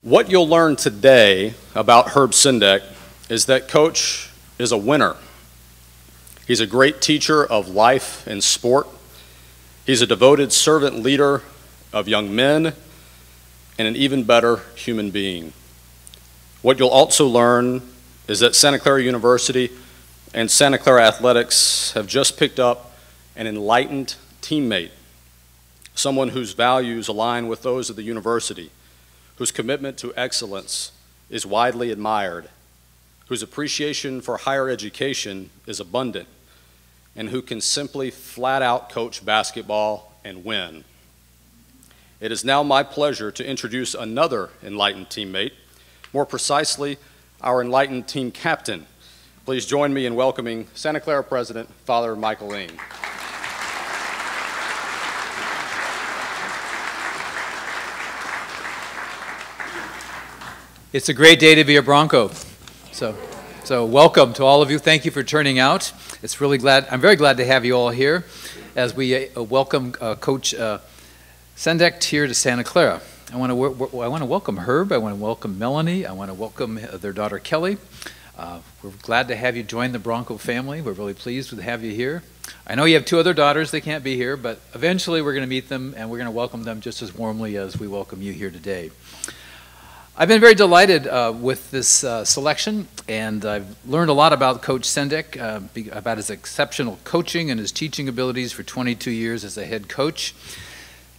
What you'll learn today about Herb Sendek is that Coach is a winner. He's a great teacher of life and sport. He's a devoted servant leader of young men and an even better human being. What you'll also learn is that Santa Clara University and Santa Clara Athletics have just picked up an enlightened teammate, someone whose values align with those of the university, whose commitment to excellence is widely admired, whose appreciation for higher education is abundant, and who can simply flat out coach basketball and win. It is now my pleasure to introduce another enlightened teammate, more precisely, our enlightened team captain. Please join me in welcoming Santa Clara President, Father Michael Ng. It's a great day to be a Bronco. So welcome to all of you. Thank you for turning out. I'm very glad to have you all here as we welcome Coach Sendek here to Santa Clara. I want to welcome Herb. I want to welcome Melanie. I want to welcome their daughter Kelly. We're glad to have you join the Bronco family. We're really pleased to have you here. I know you have two other daughters. They can't be here, but eventually we're going to meet them and we're going to welcome them just as warmly as we welcome you here today. I've been very delighted with this selection, and I've learned a lot about Coach Sendek, about his exceptional coaching and his teaching abilities for 22 years as a head coach.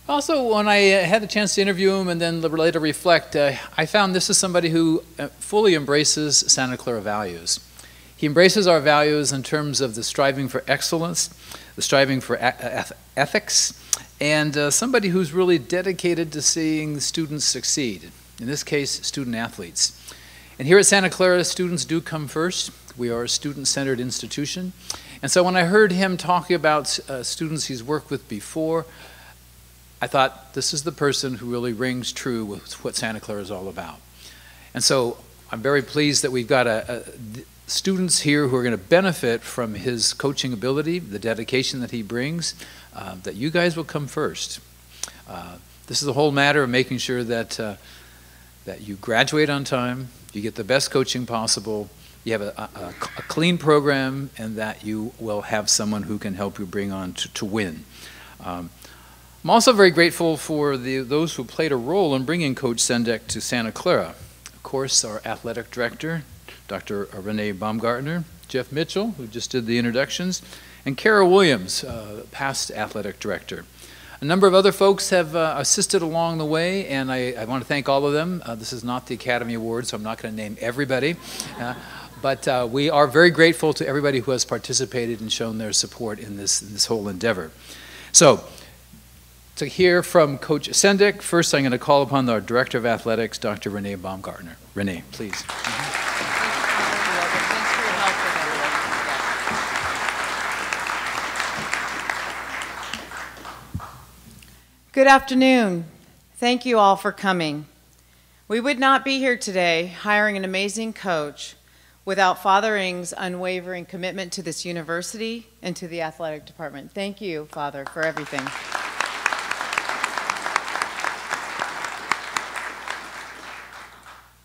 Also, when I had the chance to interview him and then later reflect, I found this is somebody who fully embraces Santa Clara values. He embraces our values in terms of the striving for excellence, the striving for ethics, and somebody who's really dedicated to seeing students succeed. In this case, student athletes. And here at Santa Clara, students do come first. We are a student-centered institution. And so when I heard him talking about students he's worked with before, I thought this is the person who really rings true with what Santa Clara is all about. And so I'm very pleased that we've got students here who are going to benefit from his coaching ability, the dedication that he brings, that you guys will come first. This is the whole matter of making sure that you graduate on time, you get the best coaching possible, you have a clean program, and that you will have someone who can help you bring on to win. I'm also very grateful for those who played a role in bringing Coach Sendek to Santa Clara. Of course, our athletic director, Dr. Renee Baumgartner, Jeff Mitchell, who just did the introductions, and Clara Williams, past athletic director. A number of other folks have assisted along the way, and I want to thank all of them. This is not the Academy Award, so I'm not going to name everybody. But we are very grateful to everybody who has participated and shown their support in this whole endeavor. So, to hear from Coach Sendek, first I'm going to call upon our Director of Athletics, Dr. Renee Baumgartner. Renee, please. Good afternoon. Thank you all for coming. We would not be here today hiring an amazing coach without Father Ng's unwavering commitment to this university and to the athletic department. Thank you, Father, for everything.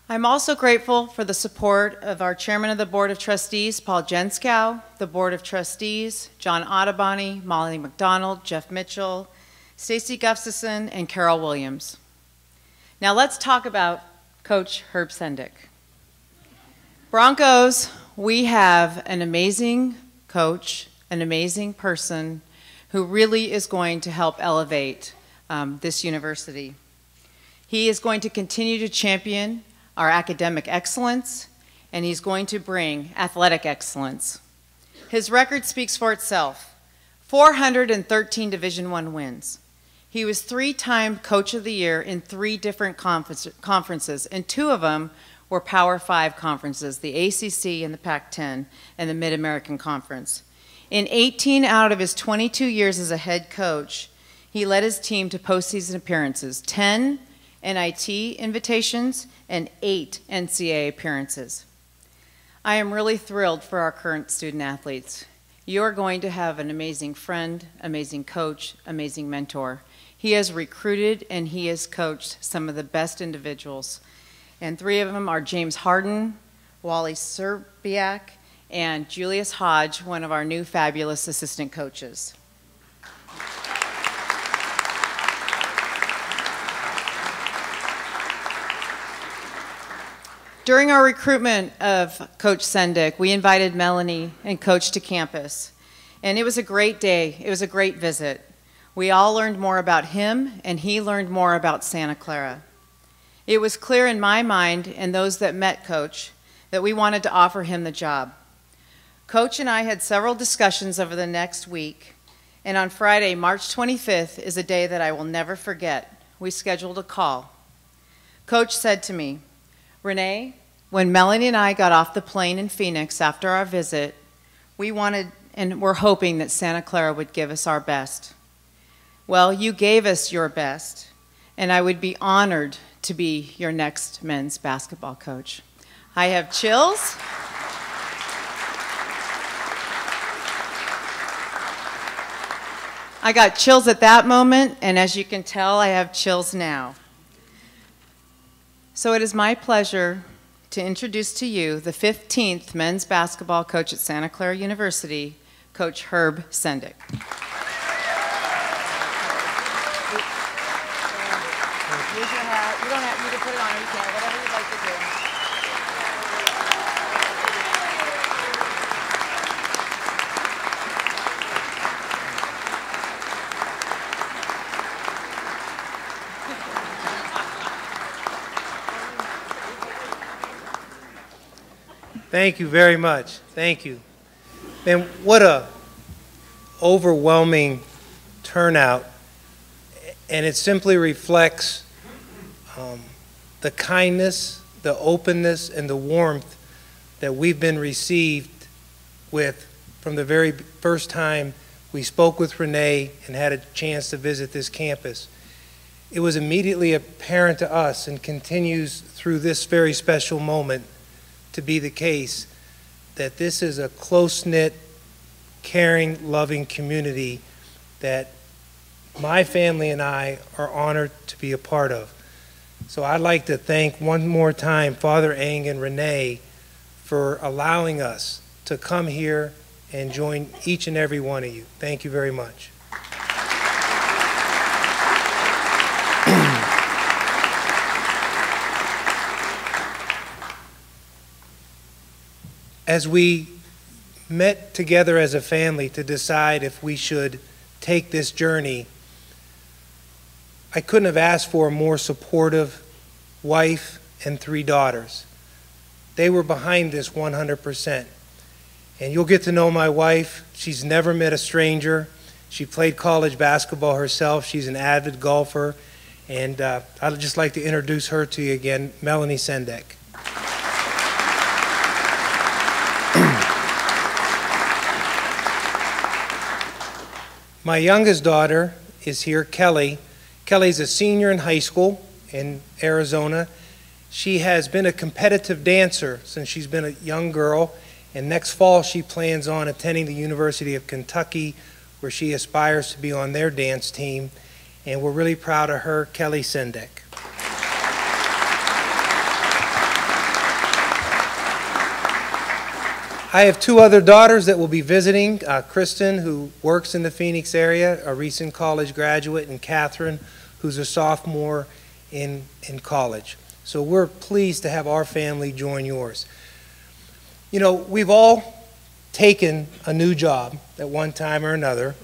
I'm also grateful for the support of our Chairman of the Board of Trustees, Paul Jenskow, the Board of Trustees, John Ottoboni, Molly McDonald, Jeff Mitchell, Stacy Gustafson, and Carol Williams. Now let's talk about Coach Herb Sendek. Broncos, we have an amazing coach, an amazing person who really is going to help elevate this university. He is going to continue to champion our academic excellence, and he's going to bring athletic excellence. His record speaks for itself. 413 Division I wins. He was 3-time Coach of the Year in 3 different conferences, and 2 of them were Power 5 conferences, the ACC and the Pac-10 and the Mid-American Conference. In 18 out of his 22 years as a head coach, he led his team to postseason appearances, 10 NIT invitations and 8 NCAA appearances. I am really thrilled for our current student athletes. You are going to have an amazing friend, amazing coach, amazing mentor. He has recruited and he has coached some of the best individuals And 3 of them are James Harden, Wally Serbiak, and Julius Hodge, one of our new fabulous assistant coaches. During our recruitment of Coach Sendek, we invited Melanie and Coach to campus. And it was a great day. It was a great visit. We all learned more about him, and he learned more about Santa Clara. It was clear in my mind and those that met Coach that we wanted to offer him the job. Coach and I had several discussions over the next week, and on Friday, March 25th, is a day that I will never forget. We scheduled a call. Coach said to me, "Renee, when Melanie and I got off the plane in Phoenix after our visit, we wanted and we're hoping that Santa Clara would give us our best. Well, you gave us your best, and I would be honored to be your next men's basketball coach." I have chills. I got chills at that moment, and as you can tell, I have chills now. So it is my pleasure to introduce to you the 15th men's basketball coach at Santa Clara University, Coach Herb Sendek. Here's your hat. You don't have, you can put it on or you can, whatever you'd like to do. Thank you very much. Thank you. Man, what a overwhelming turnout. And it simply reflects the kindness, the openness, and the warmth that we've been received with from the very first time we spoke with Renee and had a chance to visit this campus. It was immediately apparent to us, and continues through this very special moment to be the case, that this is a close-knit, caring, loving community that my family and I are honored to be a part of. So I'd like to thank one more time Father Eng and Renee for allowing us to come here and join each and every one of you. Thank you very much. As we met together as a family to decide if we should take this journey, I couldn't have asked for a more supportive wife and 3 daughters. They were behind this 100%. And you'll get to know my wife. She's never met a stranger. She played college basketball herself. She's an avid golfer. And I'd just like to introduce her to you again, Melanie Sendek. My youngest daughter is here, Kelly. Kelly's a senior in high school in Arizona. She has been a competitive dancer since she's been a young girl, and next fall she plans on attending the University of Kentucky, where she aspires to be on their dance team, and we're really proud of her, Kelly Sendek. I have 2 other daughters that will be visiting, Kristen, who works in the Phoenix area, a recent college graduate, and Catherine, who's a sophomore in college. So we're pleased to have our family join yours. You know, we've all taken a new job at one time or another,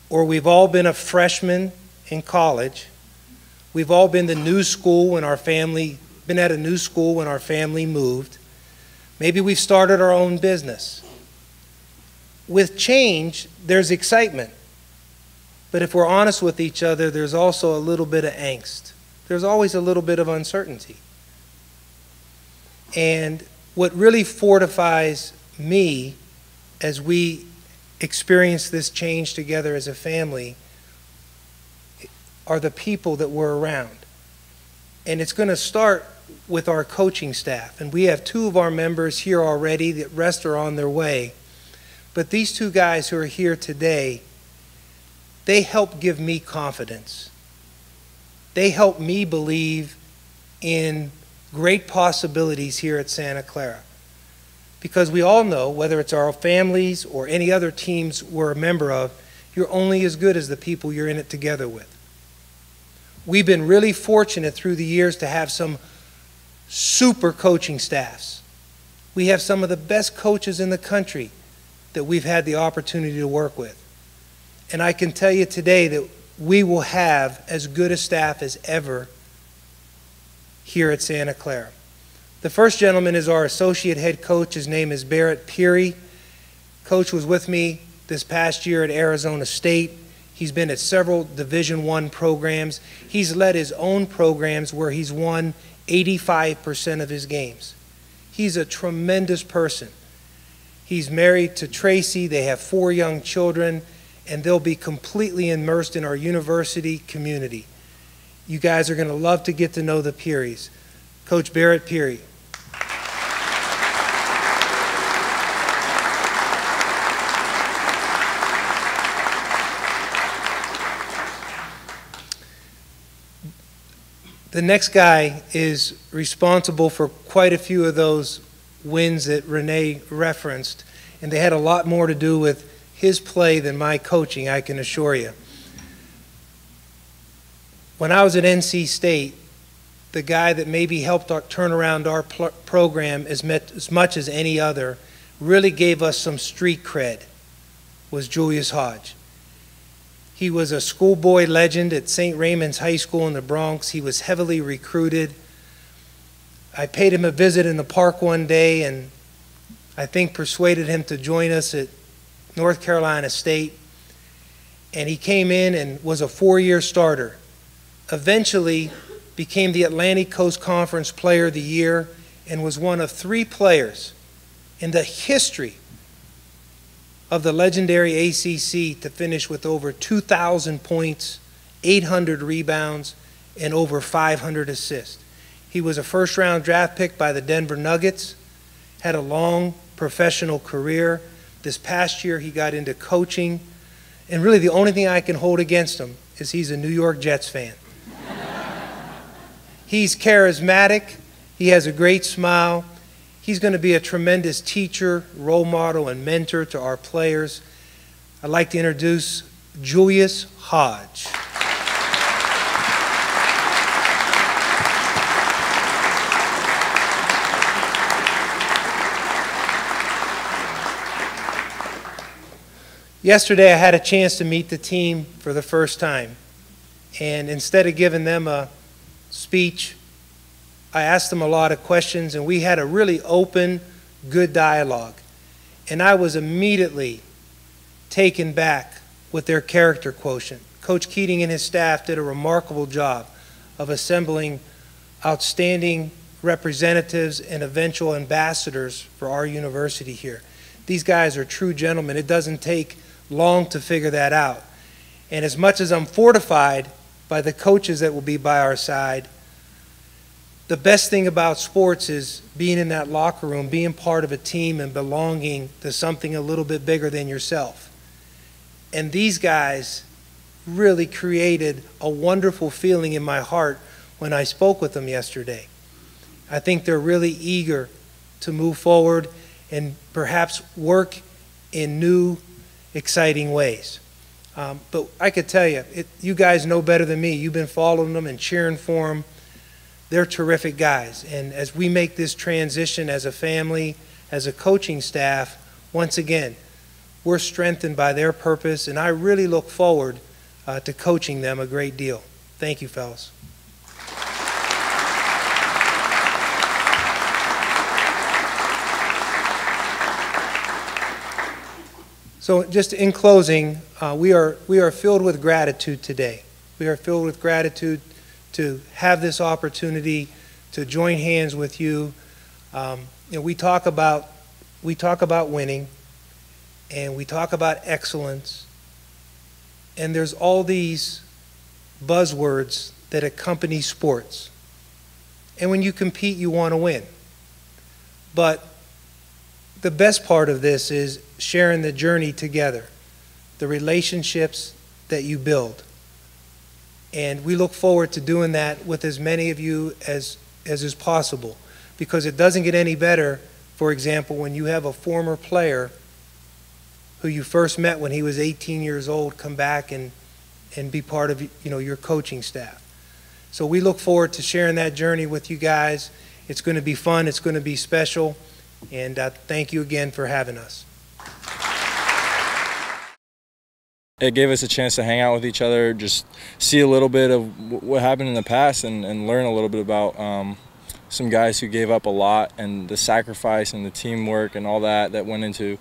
or we've all been a freshman in college. We've all been to new school when our family, been at a new school when our family moved. Maybe we've started our own business. With change, there's excitement. But if we're honest with each other, there's also a little bit of angst. There's always a little bit of uncertainty. And what really fortifies me as we experience this change together as a family are the people that we're around. And it's going to start with our coaching staff. And we have 2 of our members here already. The rest are on their way. But these 2 guys who are here today, they help give me confidence. They help me believe in great possibilities here at Santa Clara. Because we all know, whether it's our families or any other teams we're a member of, you're only as good as the people you're in it together with. We've been really fortunate through the years to have some super coaching staffs. We have some of the best coaches in the country that we've had the opportunity to work with. And I can tell you today that we will have as good a staff as ever here at Santa Clara. The first gentleman is our associate head coach. His name is Barrett Peary. Coach was with me this past year at Arizona State. He's been at several Division I programs. He's led his own programs where he's won 85% of his games. He's a tremendous person. He's married to Tracy. They have 4 young children, and they'll be completely immersed in our university community. You guys are going to love to get to know the Pearys. Coach Barrett Peary. The next guy is responsible for quite a few of those wins that Renee referenced, and they had a lot more to do with his play than my coaching, I can assure you. When I was at NC State, the guy that maybe helped turn around our program as much as any other, really gave us some street cred, was Julius Hodge. He was a schoolboy legend at St. Raymond's High School in the Bronx. He was heavily recruited. I paid him a visit in the park one day and I think persuaded him to join us at North Carolina State. And he came in and was a 4-year starter. Eventually became the Atlantic Coast Conference Player of the Year and was one of 3 players in the history of the legendary ACC to finish with over 2,000 points, 800 rebounds, and over 500 assists. He was a first-round draft pick by the Denver Nuggets, had a long professional career. This past year he got into coaching, and really the only thing I can hold against him is he's a New York Jets fan. He's charismatic, he has a great smile. He's going to be a tremendous teacher, role model, and mentor to our players. I'd like to introduce Julius Hodge. Yesterday I had a chance to meet the team for the first time, and instead of giving them a speech, I asked them a lot of questions, and we had a really open, good dialogue. And I was immediately taken back with their character quotient. Coach Keating and his staff did a remarkable job of assembling outstanding representatives and eventual ambassadors for our university here. These guys are true gentlemen. It doesn't take long to figure that out. And as much as I'm fortified by the coaches that will be by our side, the best thing about sports is being in that locker room, being part of a team and belonging to something a little bit bigger than yourself. And these guys really created a wonderful feeling in my heart when I spoke with them yesterday. I think they're really eager to move forward and perhaps work in new, exciting ways. But I could tell you, you guys know better than me. You've been following them and cheering for them. They're terrific guys, and as we make this transition as a family, as a coaching staff, once again, we're strengthened by their purpose, and I really look forward to coaching them a great deal. Thank you, fellas. So just in closing, we are filled with gratitude today. We are filled with gratitude to have this opportunity to join hands with you. We talk about winning, and we talk about excellence, and there's all these buzzwords that accompany sports. And when you compete, you want to win. But the best part of this is sharing the journey together, the relationships that you build. And we look forward to doing that with as many of you as as is possible, because it doesn't get any better, for example, when you have a former player who you first met when he was 18 years old come back and be part of your coaching staff. So we look forward to sharing that journey with you guys. It's going to be fun. It's going to be special. And thank you again for having us. It gave us a chance to hang out with each other, just see a little bit of what happened in the past and learn a little bit about some guys who gave up a lot and the sacrifice and the teamwork and all that went into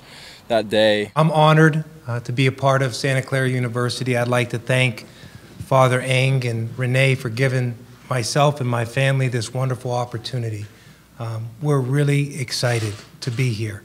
that day. I'm honored to be a part of Santa Clara University. I'd like to thank Father Eng and Renee for giving myself and my family this wonderful opportunity. We're really excited to be here.